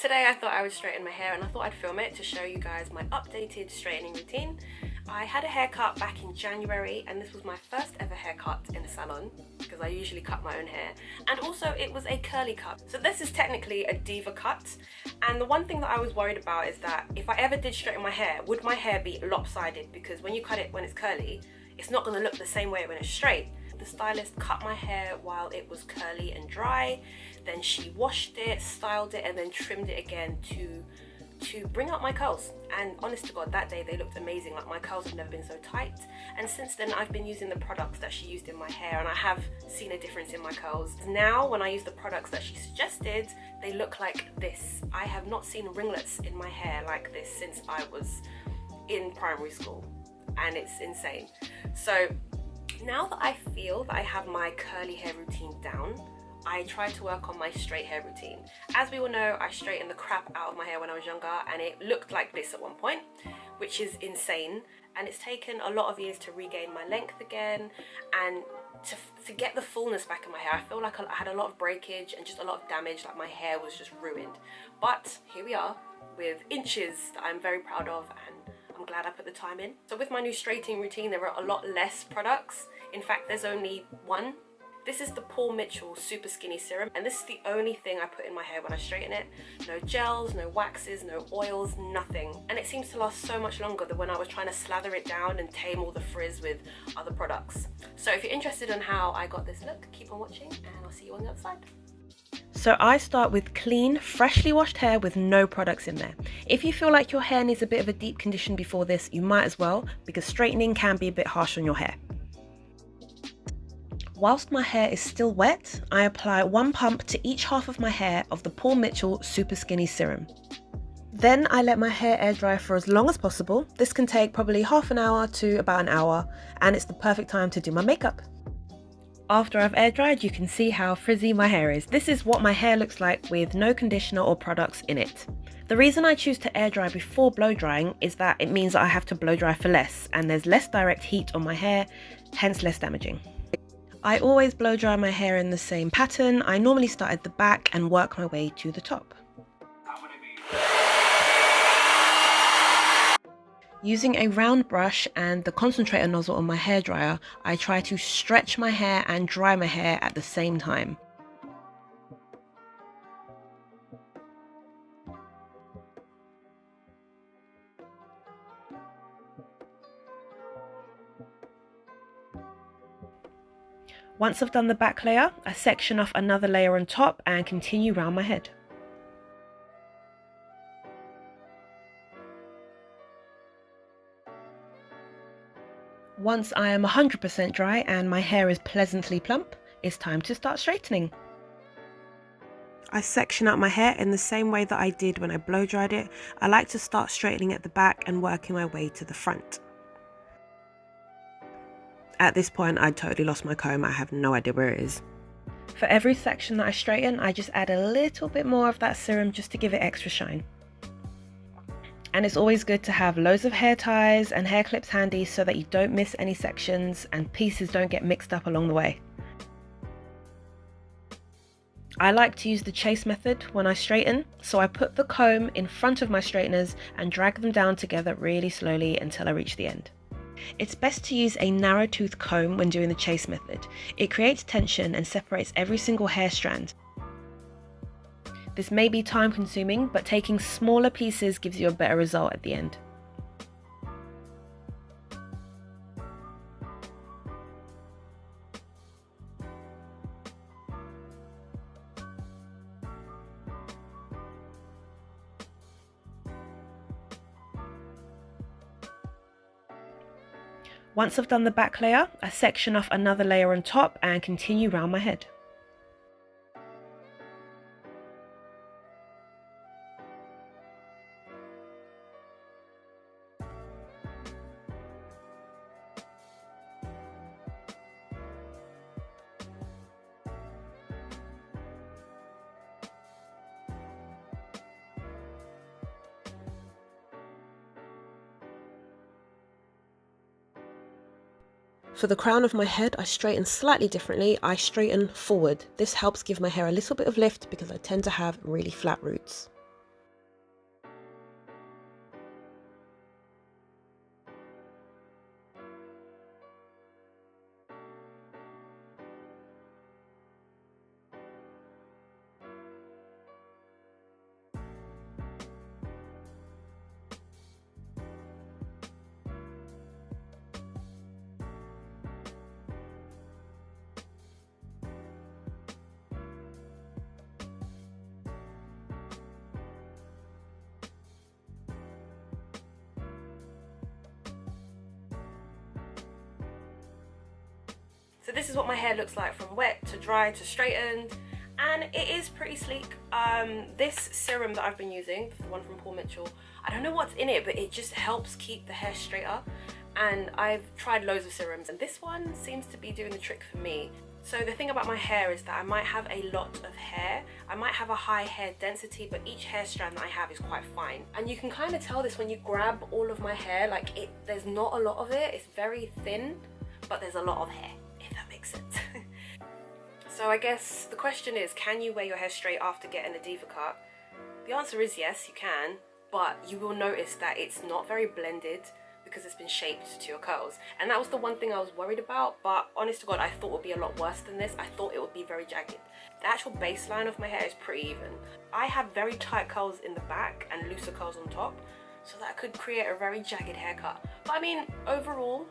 Today I thought I would straighten my hair and I thought I'd film it to show you guys my updated straightening routine. I had a haircut back in January and this was my first ever haircut in a salon because I usually cut my own hair, and also it was a curly cut. So this is technically a Deva cut, and the one thing that I was worried about is that if I ever did straighten my hair, would my hair be lopsided? Because when you cut it when it's curly, it's not going to look the same way when it's straight. The stylist cut my hair while it was curly and dry, then she washed it, styled it, and then trimmed it again to bring out my curls. And honest to God, that day they looked amazing. Like, my curls have never been so tight, and since then I've been using the products that she used in my hair and I have seen a difference in my curls. Now when I use the products that she suggested, they look like this. I have not seen ringlets in my hair like this since I was in primary school, and it's insane. So now that I feel that I have my curly hair routine down, I try to work on my straight hair routine. As we all know, I straightened the crap out of my hair when I was younger and it looked like this at one point, which is insane. And it's taken a lot of years to regain my length again and to get the fullness back in my hair. I feel like I had a lot of breakage and just a lot of damage, like my hair was just ruined. But here we are with inches that I'm very proud of, and I'm glad I put the time in. So with my new straightening routine, there are a lot less products. In fact, there's only one. This is the Paul Mitchell Super Skinny Serum, and this is the only thing I put in my hair when I straighten it. No gels, no waxes, no oils, nothing. And it seems to last so much longer than when I was trying to slather it down and tame all the frizz with other products. So if you're interested in how I got this look, keep on watching and I'll see you on the other side. So I start with clean, freshly washed hair with no products in there. If you feel like your hair needs a bit of a deep condition before this, you might as well, because straightening can be a bit harsh on your hair. Whilst my hair is still wet, I apply one pump to each half of my hair of the Paul Mitchell Super Skinny Serum. Then I let my hair air dry for as long as possible. This can take probably half an hour to about an hour, and it's the perfect time to do my makeup. After I've air dried, you can see how frizzy my hair is. This is what my hair looks like with no conditioner or products in it. The reason I choose to air dry before blow drying is that it means that I have to blow dry for less, and there's less direct heat on my hair, hence less damaging. I always blow dry my hair in the same pattern. I normally start at the back and work my way to the top. Using a round brush and the concentrator nozzle on my hairdryer, I try to stretch my hair and dry my hair at the same time. Once I've done the back layer, I section off another layer on top and continue round my head. Once I am 100% dry and my hair is pleasantly plump, it's time to start straightening. I section out my hair in the same way that I did when I blow dried it. I like to start straightening at the back and working my way to the front. At this point, I totally lost my comb. I have no idea where it is. For every section that I straighten, I just add a little bit more of that serum just to give it extra shine. And it's always good to have loads of hair ties and hair clips handy so that you don't miss any sections and pieces don't get mixed up along the way. I like to use the chase method when I straighten, so I put the comb in front of my straighteners and drag them down together really slowly until I reach the end. It's best to use a narrow tooth comb when doing the chase method. It creates tension and separates every single hair strand. This may be time consuming, but taking smaller pieces gives you a better result at the end. Once I've done the back layer, I section off another layer on top and continue round my head. For the crown of my head, I straighten slightly differently. I straighten forward. This helps give my hair a little bit of lift because I tend to have really flat roots. So this is what my hair looks like from wet to dry to straightened, and it is pretty sleek. This serum that I've been using, the one from Paul Mitchell, I don't know what's in it, but it just helps keep the hair straighter. And I've tried loads of serums, and this one seems to be doing the trick for me. So the thing about my hair is that I might have a lot of hair. I might have a high hair density, but each hair strand that I have is quite fine. And you can kind of tell this when you grab all of my hair, like there's not a lot of it. It's very thin, but there's a lot of hair, if that makes sense. So I guess the question is, can you wear your hair straight after getting a Deva cut? The answer is yes, you can, but you will notice that it's not very blended because it's been shaped to your curls. And that was the one thing I was worried about, but honest to God, I thought it would be a lot worse than this. I thought it would be very jagged. The actual baseline of my hair is pretty even. I have very tight curls in the back and looser curls on top, so that could create a very jagged haircut. But I mean, overall,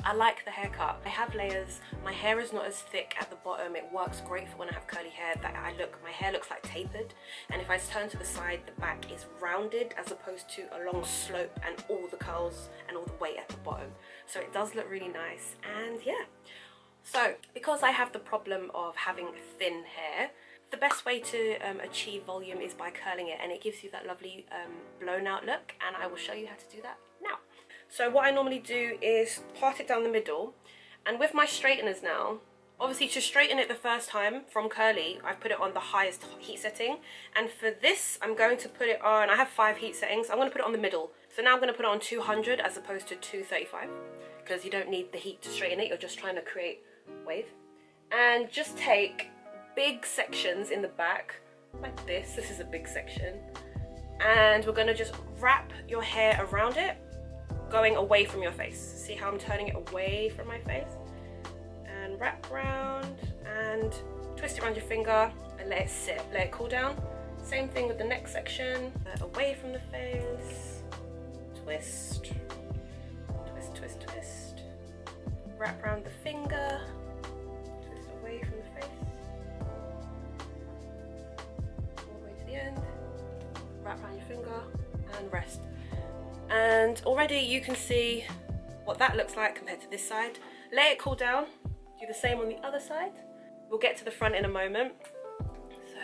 I like the haircut. I have layers. My hair is not as thick at the bottom. It works great for when I have curly hair. My hair looks like tapered. And if I turn to the side, the back is rounded as opposed to a long slope and all the curls and all the weight at the bottom. So it does look really nice. And yeah. So because I have the problem of having thin hair, the best way to achieve volume is by curling it, and it gives you that lovely blown out look, and I will show you how to do that now. So what I normally do is part it down the middle, and with my straighteners now, obviously to straighten it the first time from curly, I've put it on the highest heat setting, and for this I'm going to put it on, I have 5 heat settings, I'm going to put it on the middle. So now I'm going to put it on 200 as opposed to 235, because you don't need the heat to straighten it, you're just trying to create wave. And just take big sections in the back, like this is a big section, and we're going to just wrap your hair around it, going away from your face. See how I'm turning it away from my face? And wrap around and twist it around your finger and let it sit, let it cool down. Same thing with the next section, away from the face, twist, twist, twist, twist, wrap around the finger, twist away from the face, all the way to the end, wrap around your finger and rest. And already you can see what that looks like compared to this side. Let it cool down, do the same on the other side. We'll get to the front in a moment. So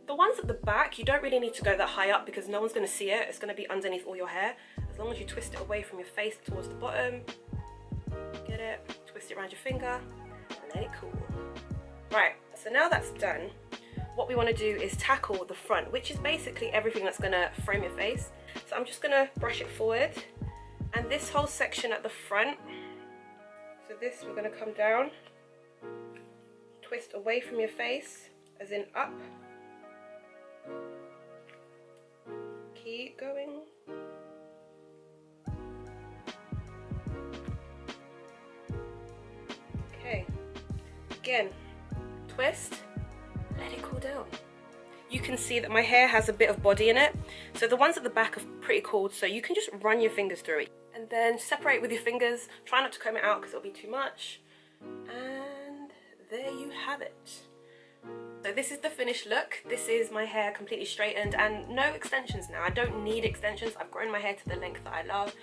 the ones at the back, you don't really need to go that high up because no one's going to see it. It's going to be underneath all your hair. As long as you twist it away from your face towards the bottom, get it, twist it around your finger, and let it cool. Right, so now that's done, what we want to do is tackle the front, which is basically everything that's going to frame your face. So I'm just going to brush it forward, and this whole section at the front, so this we're going to come down, twist away from your face, as in up, keep going, okay, again, twist, let it cool down. You can see that my hair has a bit of body in it, so the ones at the back are pretty cool, so you can just run your fingers through it and then separate with your fingers. Try not to comb it out because it'll be too much, and there you have it. So this is the finished look. This is my hair completely straightened and no extensions now. I don't need extensions. I've grown my hair to the length that I love,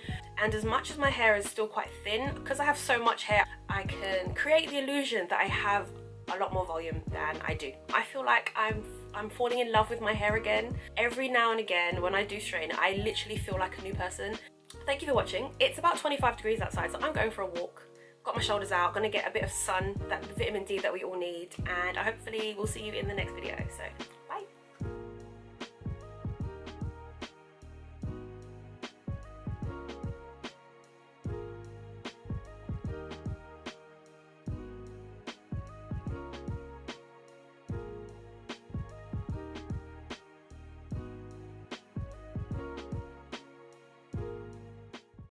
and as much as my hair is still quite thin, because I have so much hair, I can create the illusion that I have a lot more volume than I do. I feel like I'm falling in love with my hair again. Every now and again when I do straighten it, I literally feel like a new person. Thank you for watching. It's about 25 degrees outside, so I'm going for a walk. Got my shoulders out, gonna get a bit of sun, that vitamin D that we all need, and hopefully we'll see you in the next video. So